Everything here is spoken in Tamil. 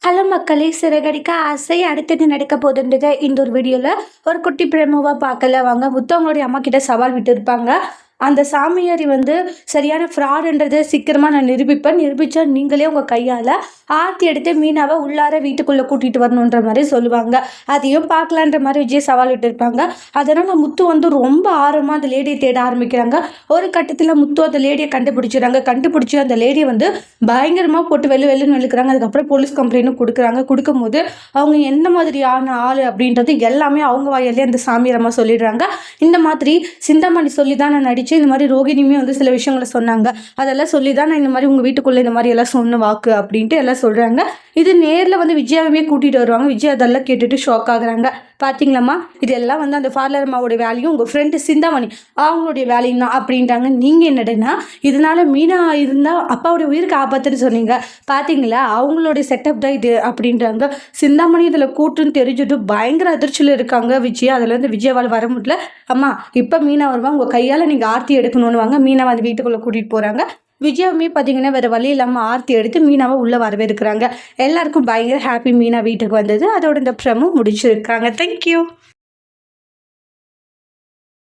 ஹலோ மக்களே, சிறகடிக்க ஆசை அடுத்தது நடக்க போகுதுன்றத இந்த ஒரு வீடியோவில் ஒரு குட்டி பிரமோவாக பார்க்கல வாங்க. முத்தவங்களுடைய அம்மா கிட்ட சவால் விட்டு இருப்பாங்க. அந்த சாமியாரி சரியான ஃப்ராடுன்றதை சீக்கிரமாக நான் நிரூபித்தா நீங்களே உங்கள் கையால் ஆர்த்தி எடுத்து மீனாவை உள்ளார வீட்டுக்குள்ளே கூட்டிகிட்டு வரணுன்ற மாதிரி சொல்லுவாங்க. அதையும் பார்க்கலான்ற மாதிரி விஜய் சவால் விட்டுருப்பாங்க. அதனால் முத்து ரொம்ப ஆர்வமாக அந்த லேடியை தேட ஆரம்பிக்கிறாங்க. ஒரு கட்டத்தில் முத்து அந்த லேடியை கண்டுபிடிச்சி அந்த லேடியை பயங்கரமாக போட்டு வெள்ளுன்னு வெளுக்கிறாங்க. அதுக்கப்புறம் போலீஸ் கம்ப்ளைண்ட்டும் கொடுக்கும்போது அவங்க என்ன மாதிரியான ஆள் அப்படின்றது எல்லாமே அவங்க வாயிலே அந்த சாமியாரமாக சொல்லிடுறாங்க. இந்த மாதிரி சிந்தாமணி சொல்லி தான் நான் நடித்தேன். இந்த மாதிரி ரோகிணியுமே சில விஷயங்களை சொன்னாங்க. அதெல்லாம் சொல்லி தான் நான் இந்த மாதிரி உங்கள் வீட்டுக்குள்ளே இந்த மாதிரி எல்லாம் சொன்ன வாக்கு அப்படின்ட்டு எல்லாம் சொல்கிறாங்க. இது நேரில் விஜயாவே கூட்டிகிட்டு வருவாங்க. விஜய் அதெல்லாம் கேட்டுட்டு ஷாக் ஆகுறாங்க. பார்த்தீங்களாம்மா, இதெல்லாம் அந்த பார்லர் அம்மாவோட வேலையும் உங்கள் ஃப்ரெண்டு சிந்தாமணி அவங்களுடைய வேலையும் தான் அப்படின்ட்டாங்க. நீங்கள் என்னடனா இதனால மீனா இருந்தால் அப்பாவுடைய உயிருக்கு ஆபத்துன்னு சொன்னீங்க, பார்த்தீங்களா அவங்களுடைய செட்டப் தான் இது அப்படின்றாங்க. சிந்தாமணி இதில் கூட்டுன்னு தெரிஞ்சுட்டு பயங்கர அதிர்ச்சியில் இருக்காங்க விஜய். அதில் விஜயாவால் வர முடியல. அம்மா இப்போ மீனா வருவாங்க, உங்கள் கையால் நீங்கள் ஆர்த்தி எடுக்கணும்னு வாங்க. மீனா வீட்டுக்குள்ளே கூட்டிகிட்டு போகிறாங்க. விஜயாவுமே பார்த்தீங்கன்னா வேறு வழி இல்லாமல் ஆர்த்தி எடுத்து மீனாவை உள்ளே வரவேற்கிறாங்க. எல்லாருக்கும் பயங்கர ஹாப்பி. மீனா வீட்டுக்கு வந்தது. அதோட இந்த ப்ரமோ முடிச்சிருக்காங்க. தேங்க்யூ.